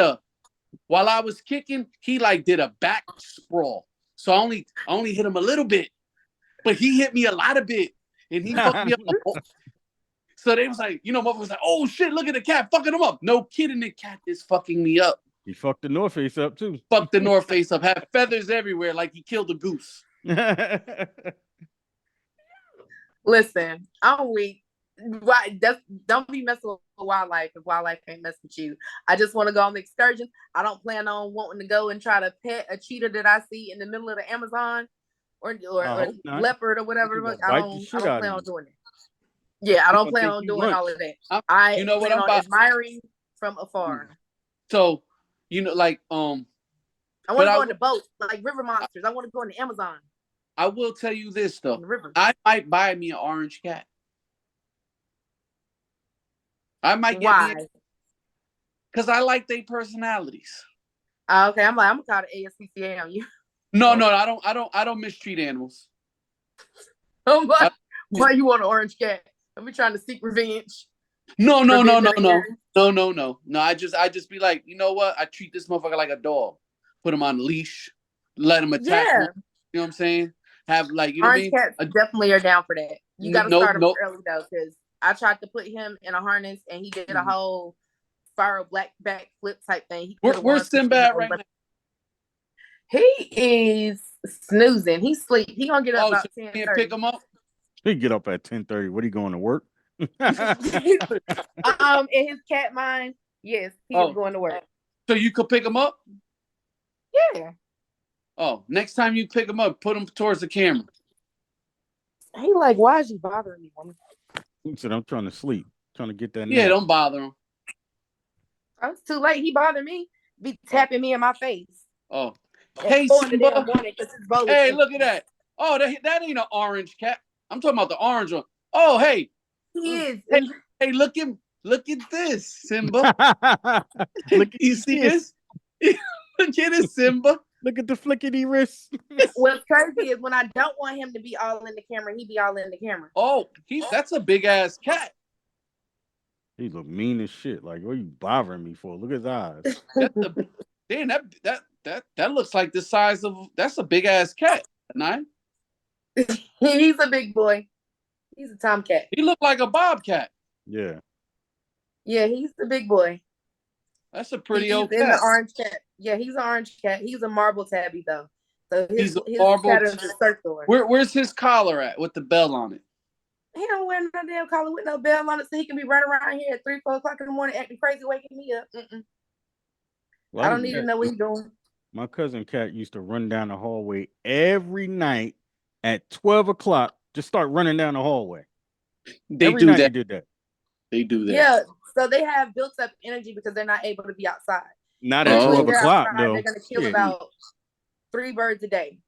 while I was kicking, he like did a back sprawl. So I only hit him a little bit, but he hit me a lot of bit and he fucked me up. So they was like, motherfucker was like, oh shit, look at the cat fucking him up. No kidding, the cat is fucking me up. He fucked the North Face up too. Fucked the North Face up, had feathers everywhere like he killed a goose. Listen, I'm weak. Don't be messing with wildlife if wildlife can't mess with you. I just want to go on the excursion. I don't plan on wanting to go and try to pet a cheetah that I see in the middle of the Amazon or leopard or whatever. I don't plan on doing it. Yeah, I don't plan on doing all of that. I plan on admiring from afar. So, I want to go on the boat, like river monsters. I want to go in the Amazon. I will tell you this though. I might buy me an orange cat. I might get me because I like their personalities. Okay, I'm gonna call the ASPCA on you. No, I don't mistreat animals. Why you want an orange cat? I'm trying to seek revenge. No. I just be like, you know what? I treat this motherfucker like a dog. Put him on a leash, let him attack me. You know what I'm saying? Have like, you know orange what I mean? Cats definitely are down for that. You got to start him early though, because I tried to put him in a harness and he did a whole spiral black back flip type thing. Where's Sinbad right now? He is snoozing. He's asleep. He gonna get up about 10:30. Can't pick him up. He get up at 10:30. What are you going to work? In his cat mind, yes, he is going to work. So you could pick him up? Yeah. Oh, next time you pick him up, put him towards the camera. He like, why is he bothering me, woman? He said, I'm trying to sleep. Trying to get that nap. Yeah, don't bother him. Oh, it's too late. He bothered me. Be tapping me in my face. Oh. Hey, Simba. Hey, look at that. Oh, that ain't an orange cat. I'm talking about the orange one. Oh, hey. He is. Hey, look at this, Simba. You see this? Look at this, Simba. Look at the flickety wrist. What's crazy is when I don't want him to be all in the camera, he be all in the camera. Oh, that's a big ass cat. He look mean as shit. Like, what are you bothering me for? Look at his eyes. Damn, that looks like the size of that's a big ass cat. Nine. He's a big boy. He's a tomcat. He looked like a bobcat. Yeah. Yeah, he's the big boy. That's a pretty old cat. He's an orange cat. Yeah, he's an orange cat. He's a marble tabby though. So his marble cat is a circular. Where's his collar at with the bell on it? He don't wear no damn collar with no bell on it, so he can be running around here at 3-4 o'clock in the morning acting crazy, waking me up. Well, I don't need to know what he's doing. My cousin cat used to run down the hallway every night at 12 o'clock. Just start running down the hallway. They do that. They do that. Yeah, so they have built up energy because they're not able to be outside. Not at 12 o'clock, though. They're going to kill about 3 birds a day.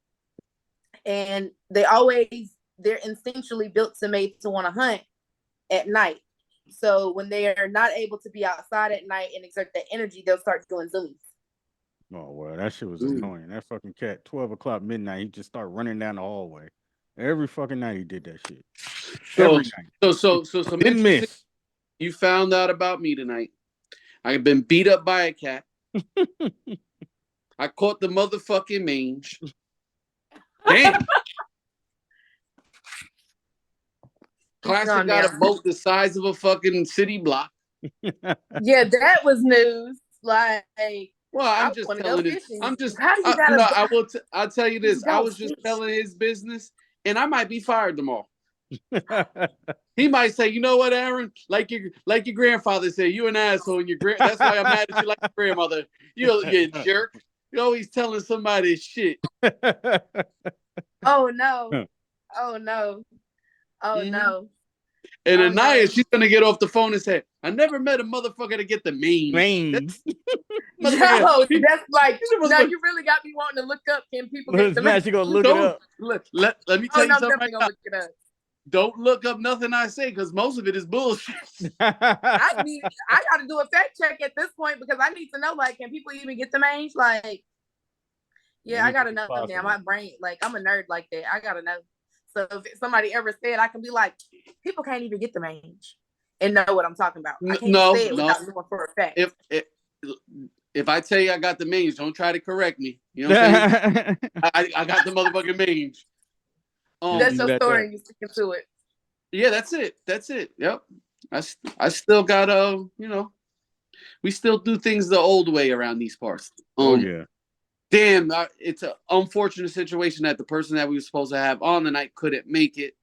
And they're instinctually built to want to hunt at night. So when they are not able to be outside at night and exert that energy, they'll start doing zoomies. Oh, well, that shit was annoying. That fucking cat, 12 o'clock midnight, he just started running down the hallway. Every fucking night he did that shit. Every night. So didn't miss. You found out about me tonight. I've been beat up by a cat. I caught the motherfucking mange. Damn. Klassik got a boat the size of a fucking city block. Yeah, that was news. Like, well, I'm just telling it. I'll tell you this. I was just telling his business, and I might be fired tomorrow. He might say, you know what, Aaron? Like your grandfather said, you an asshole, and that's why I'm mad at you like your grandmother. You jerk. You're always telling somebody shit. Oh no. Oh no. Oh no. And Oh Anaya, no. she's gonna get off the phone and say, "I never met a motherfucker to get the mange." Yo, that's like, now motherfucker. you really got me wanting to look up, can people get the Now she gonna look it Don't up. let me Oh tell no, you I'm something definitely right gonna now. look it up. Don't look up nothing I say because most of it is bullshit. I gotta do a fact check at this point because I need to know, like, can people even get the mange? Like, yeah, I gotta know now. My brain, like, I'm a nerd like that. I gotta know. So if somebody ever said, I can be like, people can't even get the mange and know what I'm talking about. I can't say it without knowing for a fact. If I tell you I got the mange, don't try to correct me. You know what I'm saying? I got the motherfucking mange. That's your story and you're sticking to it. Yeah, that's it. That's it. Yep. I still got we still do things the old way around these parts. Oh yeah. Damn, it's an unfortunate situation that the person that we were supposed to have on the night couldn't make it.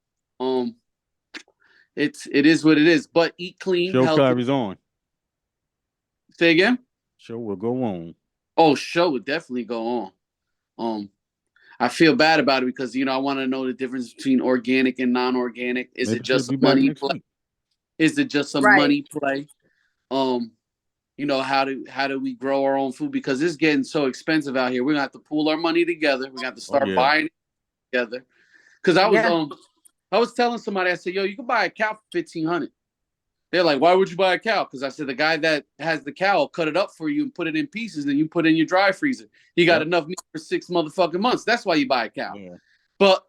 It is what it is. But eat clean. Show healthy. carries on. Say again? Show will go on. Oh, show would definitely go on. I feel bad about it because I want to know the difference between organic and non-organic. Is it just a money play? Is it just a money play? How do we grow our own food? Because it's getting so expensive out here. We're gonna have to pool our money together. We're gonna have to start buying it together. Because I was telling somebody, I said, yo, you can buy a cow for $1,500. They're like, why would you buy a cow? Because I said the guy that has the cow will cut it up for you and put it in pieces, and you put it in your dry freezer. He got enough meat for 6 motherfucking months. That's why you buy a cow. Yeah. But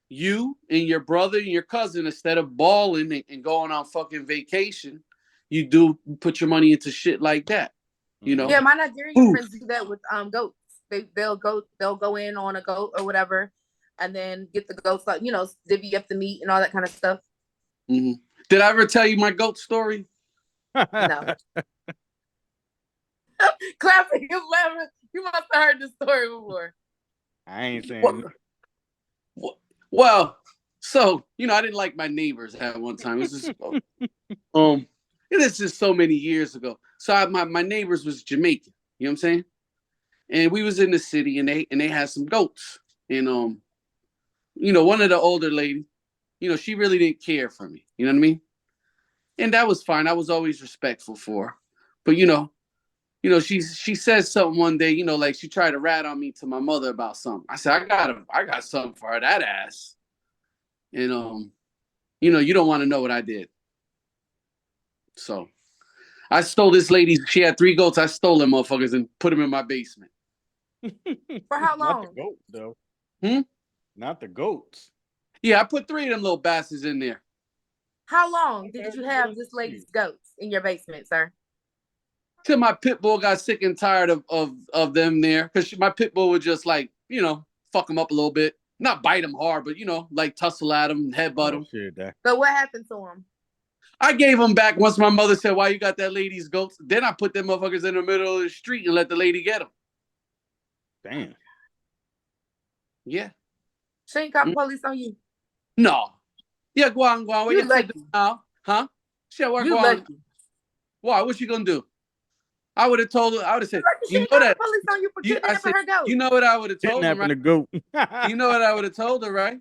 you and your brother and your cousin, instead of balling and going on fucking vacation, you do put your money into shit like that. Yeah, my Nigerian friends do that with goats. They'll go in on a goat or whatever, and then get the goats, like, divvy up the meat and all that kind of stuff. Mm-hmm. Did I ever tell you my goat story? No. Klassik is laughing. You must have heard this story before. I ain't saying. Well, so I didn't like my neighbors at one time. It was just this is so many years ago. So my neighbors was Jamaican. You know what I'm saying? And we was in the city, and they had some goats. And one of the older ladies, she really didn't care for me. You know what I mean? And that was fine. I was always respectful for her. But she said something one day, like she tried to rat on me to my mother about something. I said, I got something for her, that ass. And you don't want to know what I did. So I stole this lady. She had 3 goats. I stole them motherfuckers and put them in my basement. For how long? Not the goat, though. Not the goats. Yeah, I put 3 of them little bastards in there. How long did you have this lady's goats in your basement, sir? Till my pit bull got sick and tired of them there. Because my pit bull would just fuck them up a little bit. Not bite them hard, but like tussle at them, headbutt them. Shit, so what happened to them? I gave them back once my mother said, why you got that lady's goats? Then I put them motherfuckers in the middle of the street and let the lady get them. Damn. Yeah. She ain't got the police on you? No. Yeah, go on. What you lucky now? Huh? She at work. You lucky. Why? What you gonna do? I would have told her. I would have said, you know that. Police on you for kidnapping her goat. You know what I would have told her, right? The goat. You know what I would have told her, right?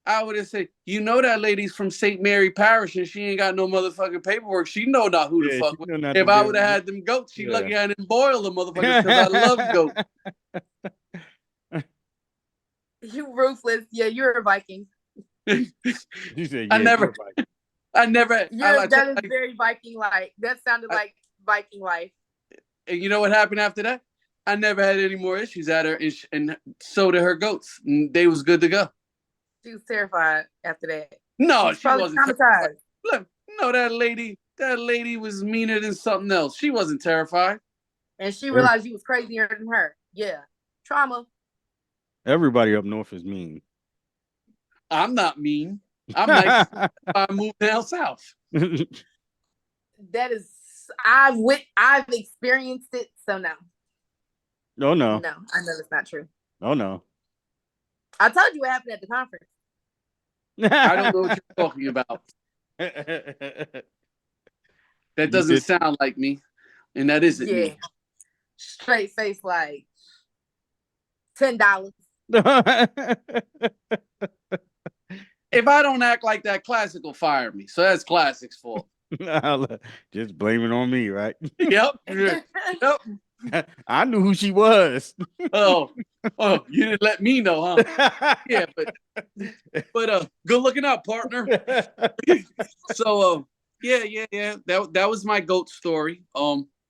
I would have said, that lady's from St. Mary Parish and she ain't got no motherfucking paperwork. She know not who the fuck. If I would have had them goats, she lucky I didn't boil the motherfuckers because I love goats. You ruthless. Yeah, you're a Viking. You said, I never. That is very Viking like. That sounded like Viking life. And you know what happened after that? I never had any more issues at her, and so did her goats. And they was good to go. She was terrified after that. No, she wasn't traumatized. Look, no, that lady was meaner than something else. She wasn't terrified. And she realized you was crazier than her. Yeah. Trauma. Everybody up north is mean. I'm not mean. I'm nice. I moved down south. That is, I've experienced it, so no. Oh no. No, I know it's not true. Oh no. I told you what happened at the conference. I don't know what you're talking about. That doesn't sound like me. And that isn't me. Straight face like, $10. If I don't act like that, Klassik will fire me. So that's Klassik's fault. Just blame it on me, right? Yep. Yep. I knew who she was. Oh, you didn't let me know, huh? Yeah, but good looking out, partner. So yeah. That was my goat story.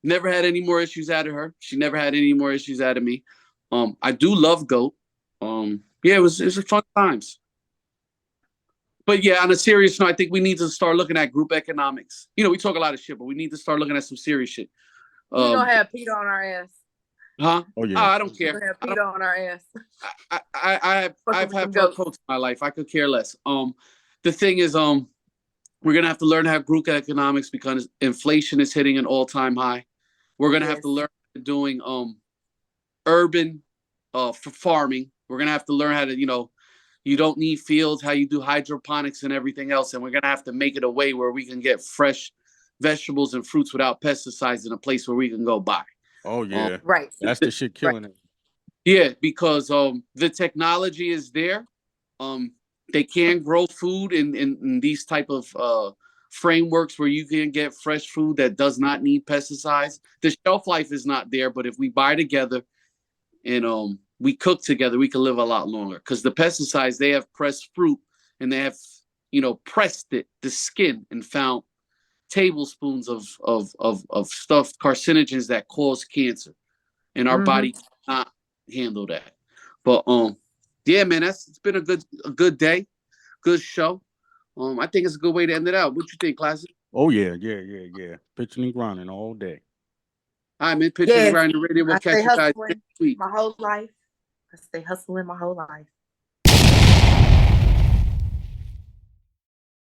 Never had any more issues out of her. She never had any more issues out of me. I do love goat. Yeah, it was fun times. But yeah, on a serious note, I think we need to start looking at group economics. You know, we talk a lot of shit, but we need to start looking at some serious shit. We're gonna have Peter on our ass. Huh? Oh yeah. I don't care. We're gonna have Peter on our ass. I've had drug coats in my life. I could care less. The thing is, we're gonna have to learn how group economics because inflation is hitting an all-time high. We're gonna have to learn doing urban for farming. We're gonna have to learn how to, you don't need fields, how you do hydroponics and everything else. And we're going to have to make it a way where we can get fresh vegetables and fruits without pesticides in a place where we can go buy. Oh, yeah. Right. That's the shit killing it. Yeah, because the technology is there. They can grow food in these type of frameworks where you can get fresh food that does not need pesticides. The shelf life is not there, but if we buy together and we cook together, we can live a lot longer. Because the pesticides, they have pressed fruit and they have, pressed it, the skin, and found tablespoons of stuff, carcinogens that cause cancer. And our body cannot handle that. But yeah, man, it's been a good day, good show. I think it's a good way to end it out. What you think, Klassik? Oh yeah. Pitching and grinding all day. All right, man. Pitchin Grindnin Radio. We'll catch you guys next week. My whole life. I stay hustling my whole life.